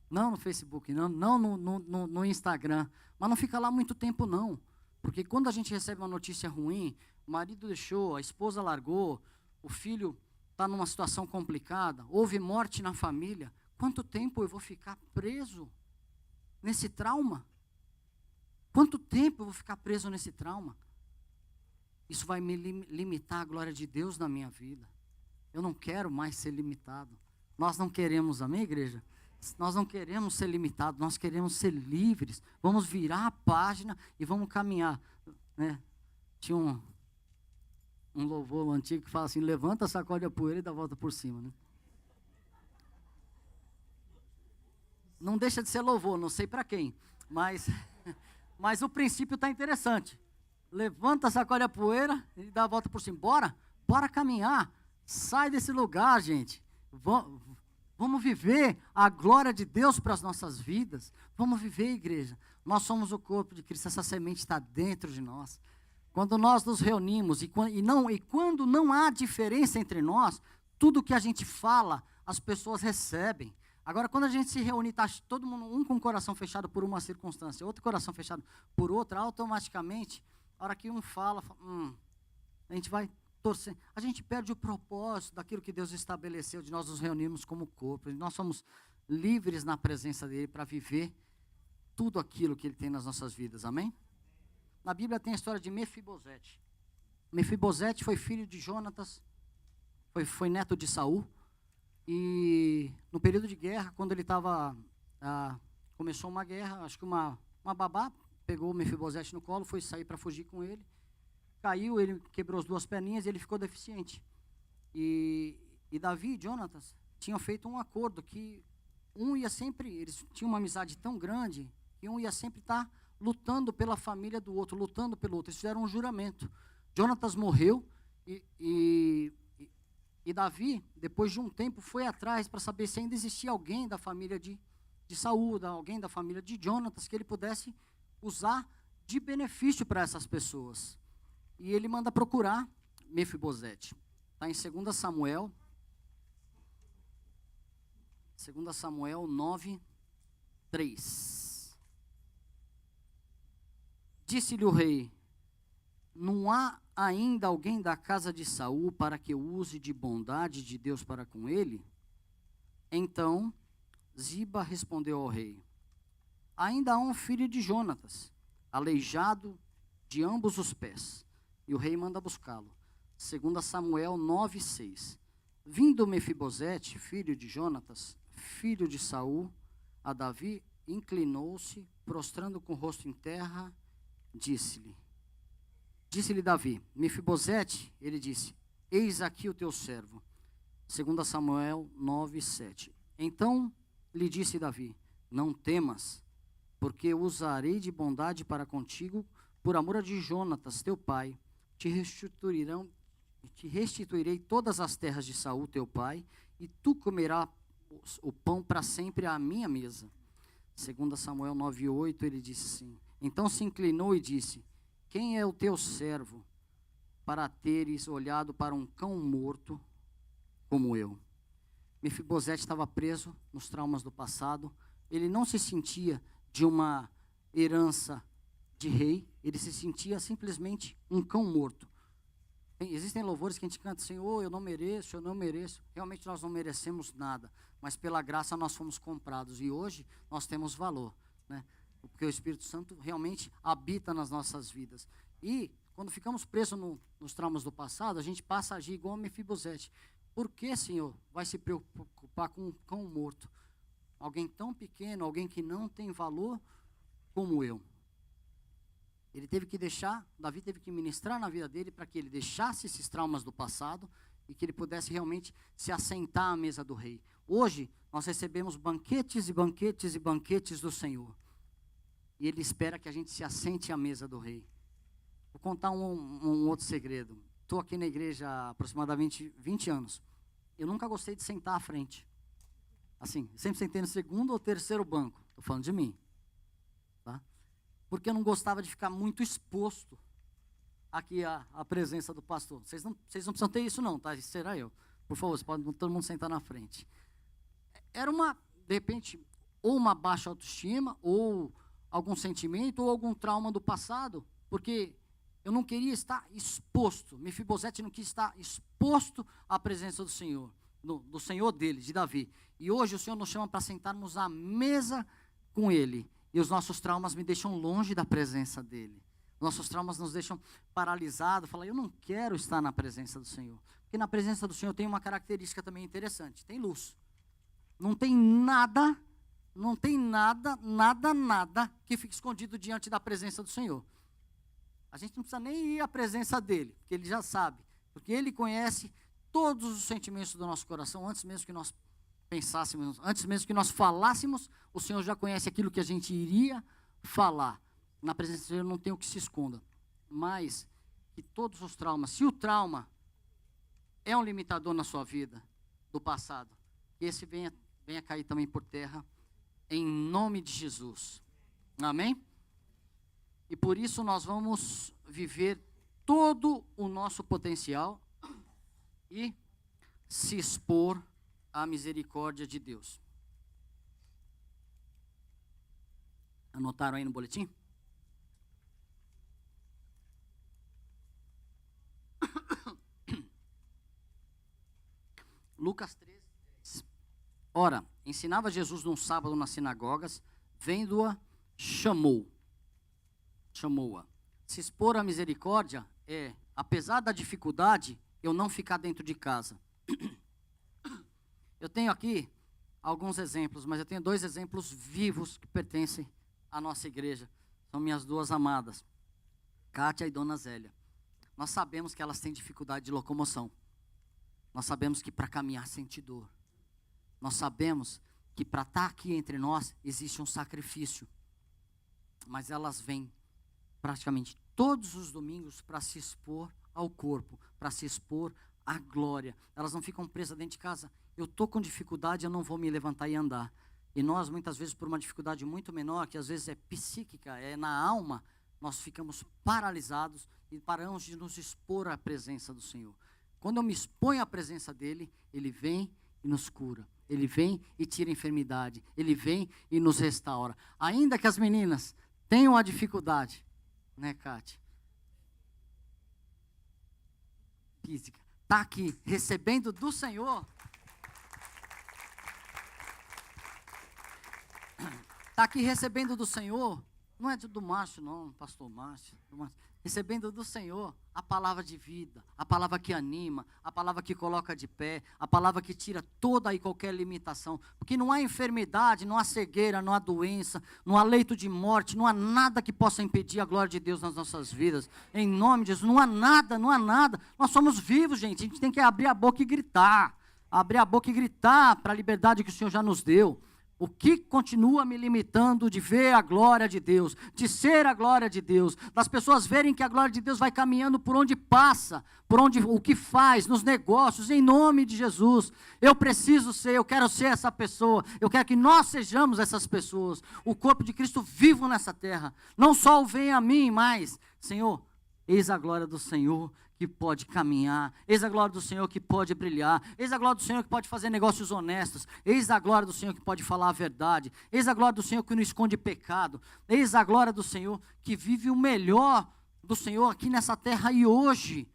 Não no Facebook, não no Instagram. Mas não fica lá muito tempo, não. Porque quando a gente recebe uma notícia ruim, o marido deixou, a esposa largou, o filho está numa situação complicada, houve morte na família, quanto tempo eu vou ficar preso nesse trauma? Quanto tempo eu vou ficar preso nesse trauma? Isso vai me limitar a glória de Deus na minha vida. Eu não quero mais ser limitado. Nós não queremos, amém, igreja? Nós não queremos ser limitados, nós queremos ser livres. Vamos virar a página e vamos caminhar, né? Tinha um louvor antigo que fala assim: levanta, sacode a poeira e dá a volta por cima, né? Não deixa de ser louvor, não sei para quem, mas o princípio está interessante. Levanta, sacode a poeira e dá a volta por cima. Bora caminhar. Sai desse lugar, gente. Vamos viver a glória de Deus para as nossas vidas. Vamos viver, igreja. Nós somos o corpo de Cristo, essa semente está dentro de nós. Quando nós nos reunimos e quando não há diferença entre nós, tudo que a gente fala, as pessoas recebem. Agora, quando a gente se reúne, está todo mundo, um com o coração fechado por uma circunstância, outro coração fechado por outra, automaticamente, a hora que um fala, a gente vai torcer. A gente perde o propósito daquilo que Deus estabeleceu, de nós nos reunirmos como corpo. Nós somos livres na presença dEle para viver tudo aquilo que Ele tem nas nossas vidas, amém? Na Bíblia tem a história de Mefibosete. Mefibosete foi filho de Jonatas, foi neto de Saul. E no período de guerra, quando ele estava, começou uma guerra, acho que uma babá pegou o Mefibosete no colo, foi sair para fugir com ele. Caiu, ele quebrou as duas perninhas e ele ficou deficiente. E Davi e Jonatas tinham feito um acordo que eles tinham uma amizade tão grande, que um ia sempre estar lutando pela família do outro, lutando pelo outro. Eles fizeram um juramento. Jonatas morreu e Davi, depois de um tempo, foi atrás para saber se ainda existia alguém da família de Saul, alguém da família de Jonatas, que ele pudesse usar de benefício para essas pessoas. E ele manda procurar Mefibosete. Está em 2 Samuel 9, 3. Disse-lhe o rei: não há ainda alguém da casa de Saul para que eu use de bondade de Deus para com ele? Então Ziba respondeu ao rei: ainda há um filho de Jonatas, aleijado de ambos os pés. E o rei manda buscá-lo. 2 Samuel 9, 6. Vindo Mefibosete, filho de Jonatas, filho de Saul, a Davi, inclinou-se, prostrando com o rosto em terra, disse-lhe Davi: Mefibosete, ele disse: eis aqui o teu servo. 2 Samuel 9, 7. Então lhe disse Davi: não temas, porque usarei de bondade para contigo, por amor de Jonatas, teu pai. Te restituirei todas as terras de Saul, teu pai, e tu comerás o pão para sempre à minha mesa. 2 Samuel 9, 8, ele disse assim: então se inclinou e disse: quem é o teu servo, para teres olhado para um cão morto como eu? Mefibosete estava preso nos traumas do passado. Ele não se sentia de uma herança de rei, ele se sentia simplesmente um cão morto. Existem louvores que a gente canta: Senhor, eu não mereço. Realmente nós não merecemos nada, mas pela graça nós fomos comprados e hoje nós temos valor, né? Porque o Espírito Santo realmente habita nas nossas vidas. E quando ficamos presos nos traumas do passado, a gente passa a agir igual a Mefibosete. Por que, Senhor, vai se preocupar com um cão morto? Alguém tão pequeno, alguém que não tem valor como eu. Ele teve que deixar, Davi teve que ministrar na vida dele para que ele deixasse esses traumas do passado e que ele pudesse realmente se assentar à mesa do rei. Hoje, nós recebemos banquetes e banquetes e banquetes do Senhor. E Ele espera que a gente se assente à mesa do rei. Vou contar um outro segredo. Estou aqui na igreja há aproximadamente 20 anos. Eu nunca gostei de sentar à frente. Assim, sempre sentei no segundo ou terceiro banco. Estou falando de mim. Tá? Porque eu não gostava de ficar muito exposto aqui à presença do pastor. Vocês não precisam ter isso não, tá? Isso será eu. Por favor, vocês podem todo mundo sentar na frente. Era de repente, ou uma baixa autoestima, ou algum sentimento, ou algum trauma do passado, porque eu não queria estar exposto. Mefibosete não quis estar exposto à presença do Senhor, do Senhor dele, de Davi. E hoje o Senhor nos chama para sentarmos à mesa com Ele. E os nossos traumas me deixam longe da presença dEle. Nossos traumas nos deixam paralisados. Fala, eu não quero estar na presença do Senhor. Porque na presença do Senhor tem uma característica também interessante. Tem luz. Não tem nada que fique escondido diante da presença do Senhor. A gente não precisa nem ir à presença dEle, porque Ele já sabe. Porque Ele conhece todos os sentimentos do nosso coração, antes mesmo que nós pensássemos, antes mesmo que nós falássemos, o Senhor já conhece aquilo que a gente iria falar. Na presença do Senhor não tem o que se esconda. Mas que todos os traumas, se o trauma é um limitador na sua vida, do passado, que esse venha cair também por terra, em nome de Jesus. Amém? E por isso nós vamos viver todo o nosso potencial e se expor à misericórdia de Deus. Anotaram aí no boletim? Lucas 13. Ora, ensinava Jesus num sábado nas sinagogas, vendo-a, chamou-a. Se expor à misericórdia é, apesar da dificuldade, eu não ficar dentro de casa. Eu tenho aqui alguns exemplos, mas eu tenho 2 exemplos vivos que pertencem à nossa igreja. São minhas 2 amadas, Kátia e Dona Zélia. Nós sabemos que elas têm dificuldade de locomoção. Nós sabemos que para caminhar sente dor. Nós sabemos que para estar aqui entre nós existe um sacrifício. Mas elas vêm praticamente todos os domingos para se expor ao corpo, para se expor à glória. Elas não ficam presas dentro de casa. Eu estou com dificuldade, eu não vou me levantar e andar. E nós, muitas vezes, por uma dificuldade muito menor, que às vezes é psíquica, é na alma, nós ficamos paralisados e paramos de nos expor à presença do Senhor. Quando eu me exponho à presença dEle, Ele vem e nos cura. Ele vem e tira a enfermidade. Ele vem e nos restaura. Ainda que as meninas tenham a dificuldade, né, Kátia? Física. Está aqui, recebendo do Senhor. Está aqui recebendo do Senhor. Não é do Márcio, não, pastor Márcio. Recebendo do Senhor a palavra de vida, a palavra que anima, a palavra que coloca de pé, a palavra que tira toda e qualquer limitação. Porque não há enfermidade, não há cegueira, não há doença, não há leito de morte, não há nada que possa impedir a glória de Deus nas nossas vidas. Em nome de Jesus, não há nada, não há nada. Nós somos vivos, gente, a gente tem que abrir a boca e gritar. Abrir a boca e gritar para a liberdade que o Senhor já nos deu. O que continua me limitando de ver a glória de Deus, de ser a glória de Deus, das pessoas verem que a glória de Deus vai caminhando por onde passa, o que faz, nos negócios, em nome de Jesus. Eu preciso ser, eu quero ser essa pessoa, eu quero que nós sejamos essas pessoas, o corpo de Cristo vivo nessa terra. Não só o venha a mim, mas, Senhor, eis a glória do Senhor que pode caminhar, eis a glória do Senhor que pode brilhar, eis a glória do Senhor que pode fazer negócios honestos, eis a glória do Senhor que pode falar a verdade, eis a glória do Senhor que não esconde pecado, eis a glória do Senhor que vive o melhor do Senhor aqui nessa terra e hoje.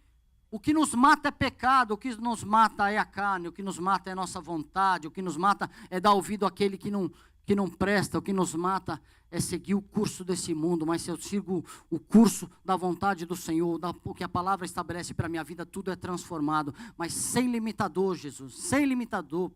O que nos mata é pecado, o que nos mata é a carne, o que nos mata é a nossa vontade, o que nos mata é dar ouvido àquele que O que não presta, o que nos mata é seguir o curso desse mundo, mas se eu sigo o curso da vontade do Senhor, o que a palavra estabelece para a minha vida, tudo é transformado, mas sem limitador, Jesus, sem limitador,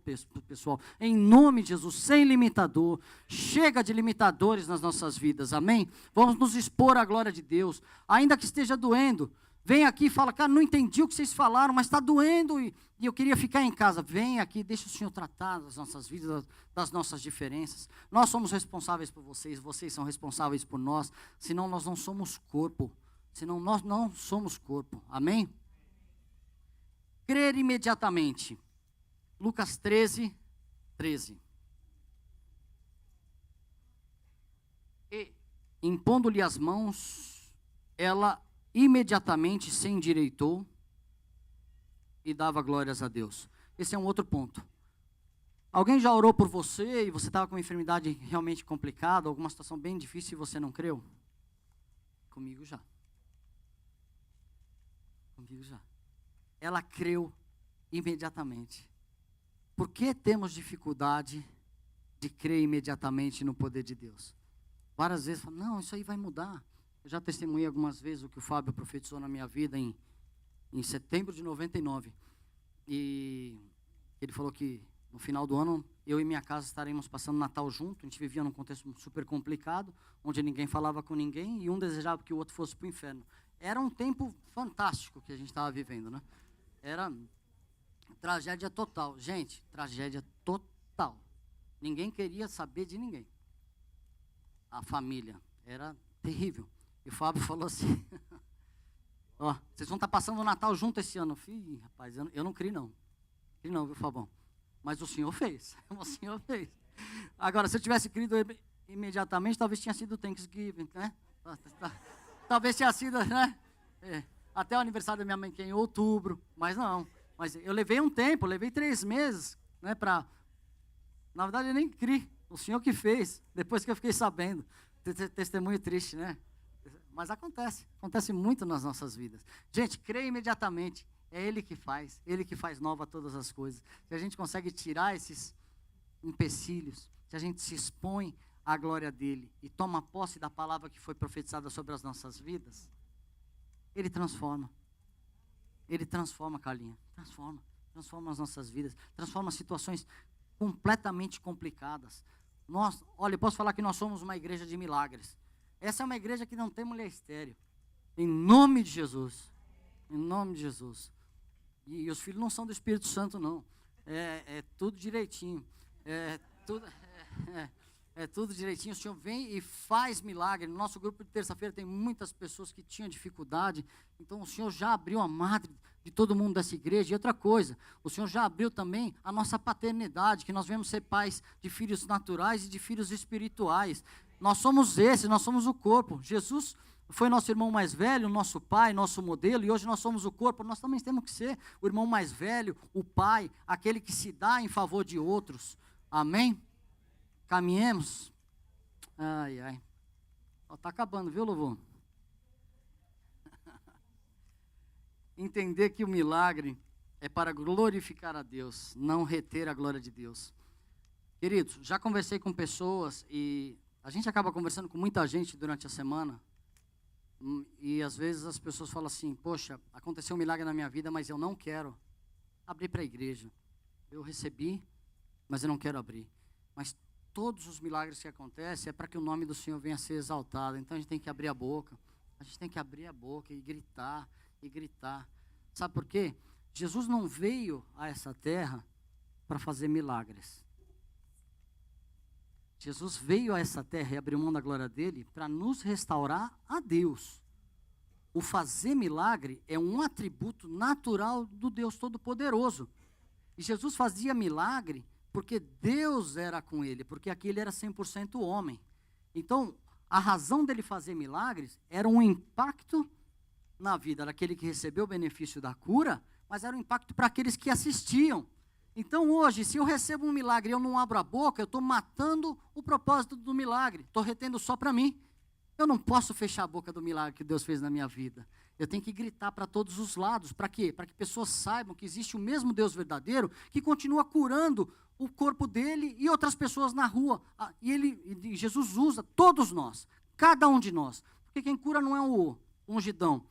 pessoal, em nome de Jesus, sem limitador. Chega de limitadores nas nossas vidas, amém? Vamos nos expor à glória de Deus, ainda que esteja doendo. Vem aqui e fala, cara, não entendi o que vocês falaram, mas está doendo e eu queria ficar em casa. Vem aqui, deixa o Senhor tratar das nossas vidas, das nossas diferenças. Nós somos responsáveis por vocês, vocês são responsáveis por nós, senão nós não somos corpo. Senão nós não somos corpo. Amém? Crer imediatamente. Lucas 13, 13. E, impondo-lhe as mãos, ela imediatamente se endireitou e dava glórias a Deus. Esse é um outro ponto. Alguém já orou por você e você estava com uma enfermidade realmente complicada, alguma situação bem difícil e você não creu? Comigo já. Comigo já. Ela creu imediatamente. Por que temos dificuldade de crer imediatamente no poder de Deus? Várias vezes falam, não, isso aí vai mudar. Eu já testemunhei algumas vezes o que o Fábio profetizou na minha vida em setembro de 99. E ele falou que no final do ano, eu e minha casa estaremos passando Natal junto. A gente vivia num contexto super complicado, onde ninguém falava com ninguém e um desejava que o outro fosse para o inferno. Era um tempo fantástico que a gente estava vivendo, né? Era tragédia total. Gente, tragédia total. Ninguém queria saber de ninguém. A família era terrível. E o Fábio falou assim, ó, vocês vão estar passando o Natal junto esse ano. Ih, rapaz, eu não criei não. Criei não, viu, Fabão? Mas o Senhor fez. O Senhor fez. Agora, se eu tivesse crido imediatamente, talvez tinha sido o Thanksgiving, né? Talvez tinha sido, né? Até o aniversário da minha mãe, que é em outubro. Mas não. Mas eu levei um tempo, levei 3 meses, né? Na verdade, eu nem criei. O Senhor que fez, depois que eu fiquei sabendo. Testemunho triste, né? Mas acontece muito nas nossas vidas. Gente, creia imediatamente, é Ele que faz nova todas as coisas. Se a gente consegue tirar esses empecilhos, se a gente se expõe à glória dEle e toma posse da palavra que foi profetizada sobre as nossas vidas, Ele transforma. Ele transforma, Carlinha, transforma as nossas vidas, transforma situações completamente complicadas. Olha, eu posso falar que nós somos uma igreja de milagres. Essa é uma igreja que não tem mulher estéril. Em nome de Jesus. Em nome de Jesus. E os filhos não são do Espírito Santo, não. É tudo direitinho. É tudo direitinho. O Senhor vem e faz milagre. No nosso grupo de terça-feira tem muitas pessoas que tinham dificuldade. Então o Senhor já abriu a madre de todo mundo dessa igreja. E outra coisa, o Senhor já abriu também a nossa paternidade, que nós vemos ser pais de filhos naturais e de filhos espirituais. Nós somos o corpo. Jesus foi nosso irmão mais velho, nosso pai, nosso modelo, e hoje nós somos o corpo. Nós também temos que ser o irmão mais velho, o pai, aquele que se dá em favor de outros. Amém? Caminhemos. Ai, ai. Está acabando, viu, louvor? Entender que o milagre é para glorificar a Deus, não reter a glória de Deus. Queridos, já conversei com pessoas e a gente acaba conversando com muita gente durante a semana e às vezes as pessoas falam assim, poxa, aconteceu um milagre na minha vida, mas eu não quero abrir para a igreja. Eu recebi, mas eu não quero abrir. Mas todos os milagres que acontecem é para que o nome do Senhor venha a ser exaltado. Então a gente tem que abrir a boca. A gente tem que abrir a boca e gritar, e gritar. Sabe por quê? Jesus não veio a essa terra para fazer milagres. Jesus veio a essa terra e abriu mão da glória dele para nos restaurar a Deus. O fazer milagre é um atributo natural do Deus Todo-Poderoso. E Jesus fazia milagre porque Deus era com ele, porque aqui ele era 100% homem. Então, a razão dele fazer milagres era um impacto na vida daquele que recebeu o benefício da cura, mas era um impacto para aqueles que assistiam. Então hoje, se eu recebo um milagre e eu não abro a boca, eu estou matando o propósito do milagre, estou retendo só para mim. Eu não posso fechar a boca do milagre que Deus fez na minha vida. Eu tenho que gritar para todos os lados. Para quê? Para que pessoas saibam que existe o mesmo Deus verdadeiro que continua curando o corpo dele e outras pessoas na rua. E Jesus usa todos nós, cada um de nós. Porque quem cura não é o ungidão.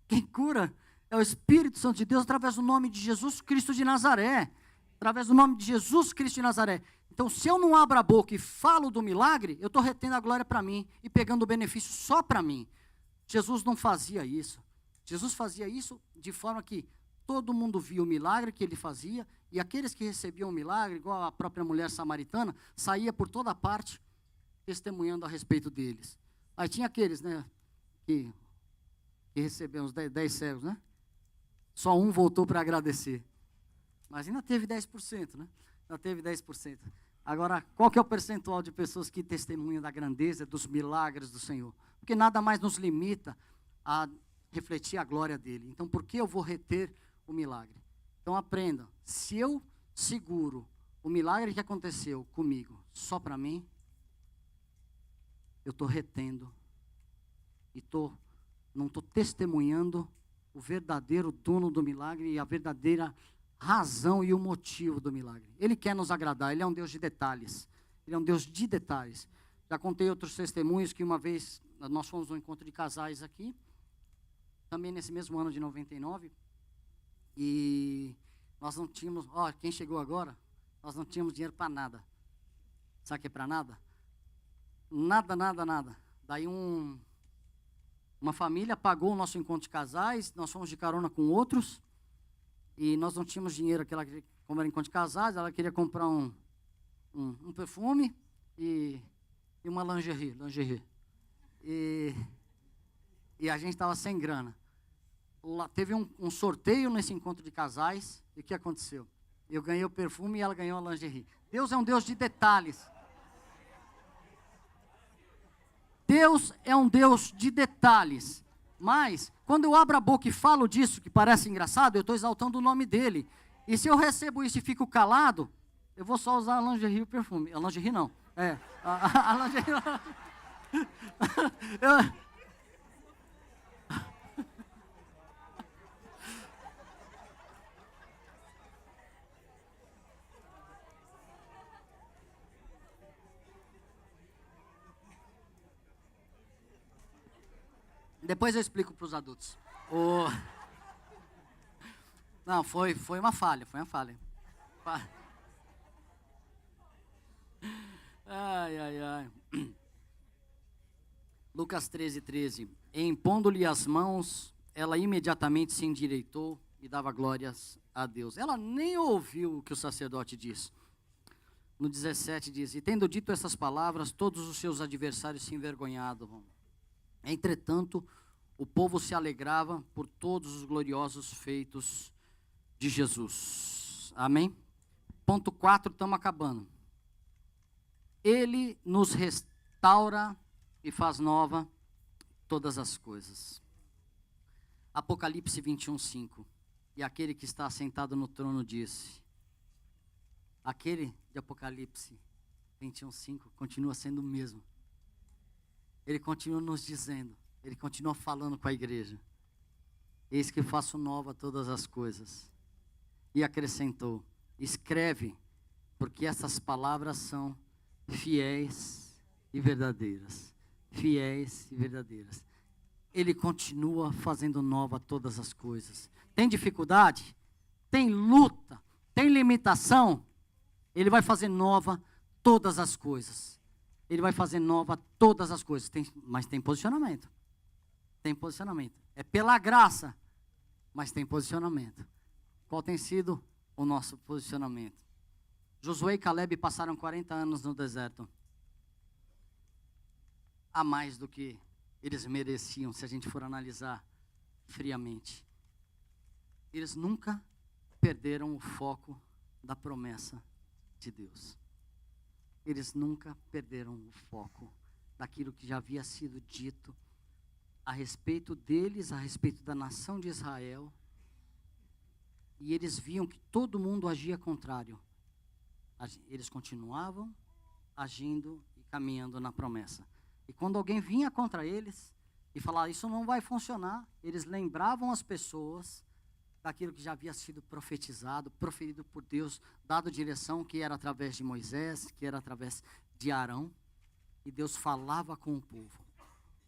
Quem cura é o Espírito Santo de Deus através do nome de Jesus Cristo de Nazaré. Através do nome de Jesus Cristo de Nazaré. Então, se eu não abro a boca e falo do milagre, eu estou retendo a glória para mim e pegando o benefício só para mim. Jesus não fazia isso. Jesus fazia isso de forma que todo mundo via o milagre que ele fazia e aqueles que recebiam o milagre, igual a própria mulher samaritana, saía por toda parte testemunhando a respeito deles. Aí tinha aqueles, né, que receberam os 10 cegos, né? Só um voltou para agradecer. Mas ainda teve 10%, né? Ainda teve 10%. Agora, qual que é o percentual de pessoas que testemunham da grandeza, dos milagres do Senhor? Porque nada mais nos limita a refletir a glória dele. Então, por que eu vou reter o milagre? Então, aprenda. Se eu seguro o milagre que aconteceu comigo só para mim, eu estou retendo e não estou testemunhando o verdadeiro dono do milagre e a verdadeira razão e o motivo do milagre. Ele quer nos agradar, ele é um Deus de detalhes. Ele é um Deus de detalhes. Já contei outros testemunhos que uma vez nós fomos num encontro de casais aqui, também nesse mesmo ano de 99, e nós não tínhamos, quem chegou agora, nós não tínhamos dinheiro para nada. Sabe o que é para nada? Nada. Daí uma família pagou o nosso encontro de casais, nós fomos de carona com outros, e nós não tínhamos dinheiro, como era encontro de casais, ela queria comprar um perfume e uma lingerie. E a gente estava sem grana. Lá, teve um sorteio nesse encontro de casais, e o que aconteceu? Eu ganhei o perfume e ela ganhou a lingerie. Deus é um Deus de detalhes. Deus é um Deus de detalhes. Mas, quando eu abro a boca e falo disso, que parece engraçado, eu estou exaltando o nome dele. E se eu recebo isso e fico calado, eu vou só usar a lingerie e o perfume. A lingerie não. A lingerie não. Depois eu explico para os adultos. Não, foi uma falha, Ai. Lucas 13. Impondo-lhe as mãos, ela imediatamente se endireitou e dava glórias a Deus. Ela nem ouviu o que o sacerdote disse. No 17 diz, e tendo dito essas palavras, todos os seus adversários se envergonhavam. Entretanto, o povo se alegrava por todos os gloriosos feitos de Jesus. Amém? Ponto 4, estamos acabando. Ele nos restaura e faz nova todas as coisas. Apocalipse 21:5. E aquele que está sentado no trono disse. Aquele de Apocalipse 21:5 continua sendo o mesmo. Ele continua nos dizendo, ele continua falando com a igreja. Eis que faço nova todas as coisas. E acrescentou, escreve, porque essas palavras são fiéis e verdadeiras. Fiéis e verdadeiras. Ele continua fazendo nova todas as coisas. Tem dificuldade? Tem luta? Tem limitação? Ele vai fazer nova todas as coisas. Ele vai fazer nova todas as coisas. Mas tem posicionamento. Tem posicionamento. É pela graça, mas tem posicionamento. Qual tem sido o nosso posicionamento? Josué e Caleb passaram 40 anos no deserto. A mais do que eles mereciam, se a gente for analisar friamente. Eles nunca perderam o foco da promessa de Deus. Eles nunca perderam o foco daquilo que já havia sido dito a respeito deles, a respeito da nação de Israel. E eles viam que todo mundo agia contrário. Eles continuavam agindo e caminhando na promessa. E quando alguém vinha contra eles e falava, isso não vai funcionar, eles lembravam as pessoas daquilo que já havia sido profetizado, proferido por Deus, dado direção, que era através de Moisés, que era através de Arão, e Deus falava com o povo.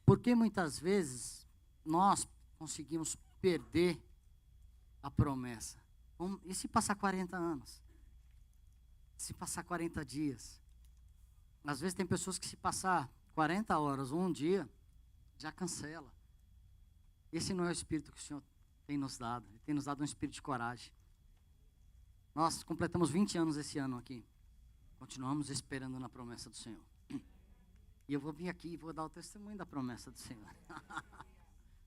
Porque muitas vezes nós conseguimos perder a promessa. E se passar 40 anos? Se passar 40 dias? Às vezes tem pessoas que se passar 40 horas ou um dia, já cancela. Esse não é o espírito que o Senhor tem nos dado. Ele tem nos dado um espírito de coragem. Nós completamos 20 anos esse ano aqui. Continuamos esperando na promessa do Senhor. E eu vou vir aqui e vou dar o testemunho da promessa do Senhor.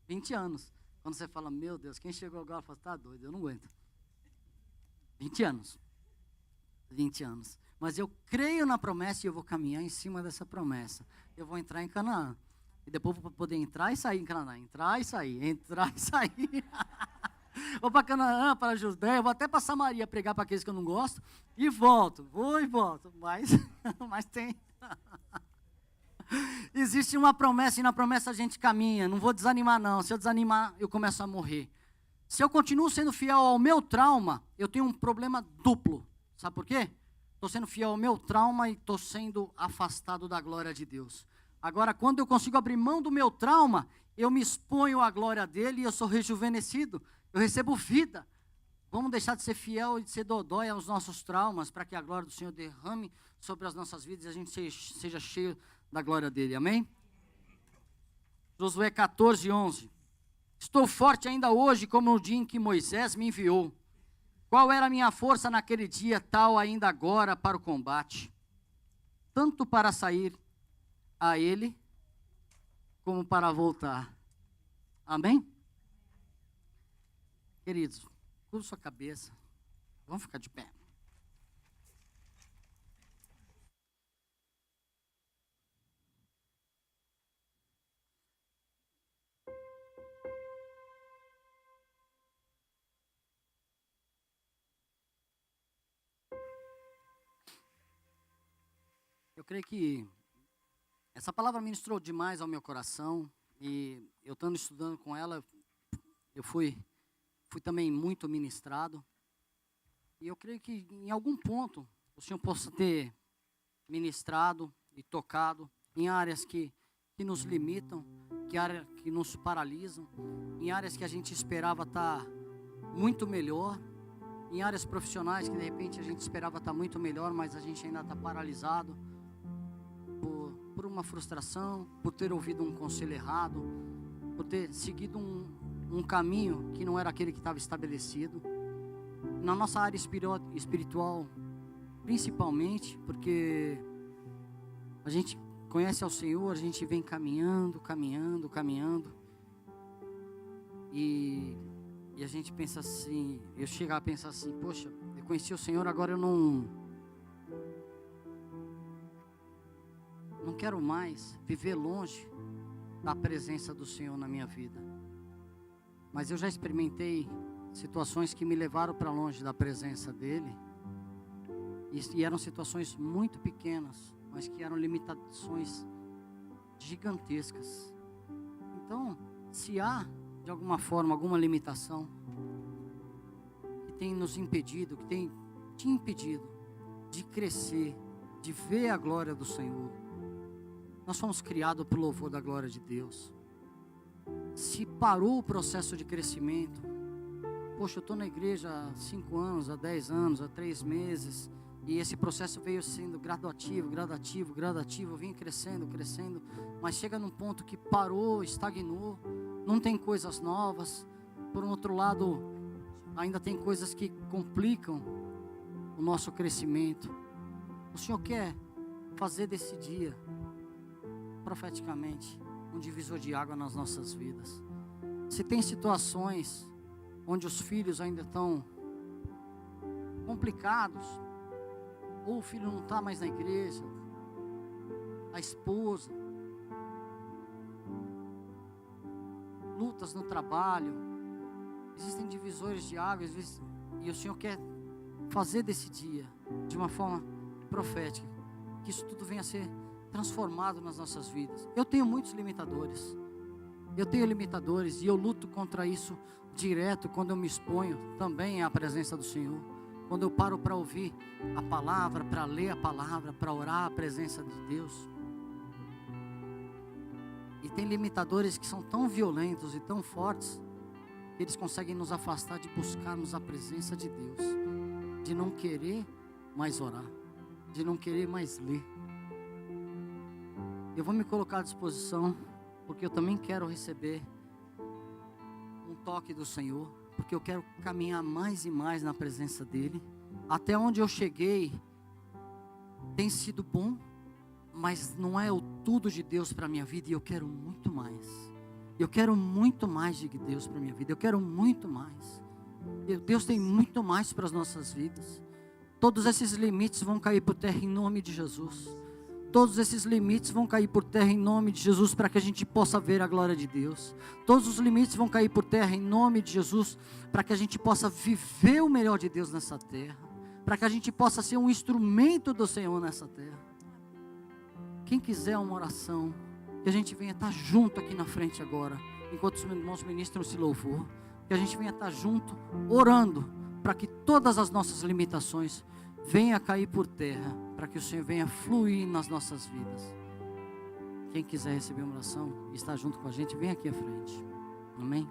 20 anos. Quando você fala, meu Deus, quem chegou agora fala, tá doido, eu não aguento. 20 anos. 20 anos. Mas eu creio na promessa e eu vou caminhar em cima dessa promessa. Eu vou entrar em Canaã. E depois vou poder entrar e sair em Canaã. Entrar e sair, entrar e sair. Vou para Canaã, para a Judéia, vou até para Samaria pregar para aqueles que eu não gosto. E volto, vou e volto. Mas tem... Existe uma promessa e na promessa a gente caminha. Não vou desanimar não. Se eu desanimar, eu começo a morrer. Se eu continuo sendo fiel ao meu trauma, eu tenho um problema duplo. Sabe por quê? Estou sendo fiel ao meu trauma e estou sendo afastado da glória de Deus. Agora, quando eu consigo abrir mão do meu trauma, eu me exponho à glória dele e eu sou rejuvenescido. Eu recebo vida. Vamos deixar de ser fiel e de ser dodói aos nossos traumas para que a glória do Senhor derrame sobre as nossas vidas e a gente seja cheio da glória dele. Amém? Josué 14, 11. Estou forte ainda hoje como no dia em que Moisés me enviou. Qual era a minha força naquele dia, tal ainda agora para o combate? Tanto para sair a ele, como para voltar. Amém? Queridos, curva sua cabeça. Vamos ficar de pé. Eu creio que essa palavra ministrou demais ao meu coração e eu estando estudando com ela, eu fui também muito ministrado. E eu creio que em algum ponto o Senhor possa ter ministrado e tocado em áreas que nos limitam, que nos paralisam, em áreas que a gente esperava estar muito melhor, em áreas profissionais que de repente a gente esperava estar muito melhor, mas a gente ainda está paralisado por uma frustração, por ter ouvido um conselho errado, por ter seguido um caminho que não era aquele que estava estabelecido. Na nossa área espiritual, principalmente, porque a gente conhece ao Senhor, a gente vem caminhando, e a gente pensa assim, eu chego a pensar assim, poxa, eu conheci o Senhor, agora eu não quero mais viver longe da presença do Senhor na minha vida. Mas eu já experimentei situações que me levaram para longe da presença dEle, e eram situações muito pequenas, mas que eram limitações gigantescas. Então, se há, de alguma forma, alguma limitação que tem nos impedido, que tem te impedido de crescer, de ver a glória do Senhor, nós fomos criados para o louvor da glória de Deus. Se parou o processo de crescimento, poxa, eu estou na igreja há 5 anos, há 10 anos, há 3 meses, e esse processo veio sendo gradativo, eu vim crescendo, mas chega num ponto que parou, estagnou, não tem coisas novas. Por um outro lado, ainda tem coisas que complicam o nosso crescimento. O Senhor quer fazer desse dia, profeticamente, um divisor de água nas nossas vidas. Se tem situações onde os filhos ainda estão complicados, ou o filho não está mais na igreja, a esposa, lutas no trabalho, existem divisores de água, e o Senhor quer fazer desse dia de uma forma profética, que isso tudo venha a ser transformado nas nossas vidas. Eu tenho muitos limitadores. Eu tenho limitadores e eu luto contra isso direto quando eu me exponho também à presença do Senhor. Quando eu paro para ouvir a palavra, para ler a palavra, para orar a presença de Deus. E tem limitadores que são tão violentos e tão fortes que eles conseguem nos afastar de buscarmos a presença de Deus, de não querer mais orar, de não querer mais ler. Eu vou me colocar à disposição, porque eu também quero receber um toque do Senhor, porque eu quero caminhar mais e mais na presença dEle. Até onde eu cheguei tem sido bom, mas não é o tudo de Deus para a minha vida, e eu quero muito mais. Eu quero muito mais de Deus para a minha vida, eu quero muito mais. Deus tem muito mais para as nossas vidas. Todos esses limites vão cair por terra em nome de Jesus. Todos esses limites vão cair por terra em nome de Jesus, para que a gente possa ver a glória de Deus. Todos os limites vão cair por terra em nome de Jesus, para que a gente possa viver o melhor de Deus nessa terra, para que a gente possa ser um instrumento do Senhor nessa terra. Quem quiser uma oração, que a gente venha estar junto aqui na frente agora, enquanto os irmãos ministram esse louvor, que a gente venha estar junto, orando, para que todas as nossas limitações venham a cair por terra, para que o Senhor venha fluir nas nossas vidas. Quem quiser receber uma oração e estar junto com a gente, vem aqui à frente. Amém?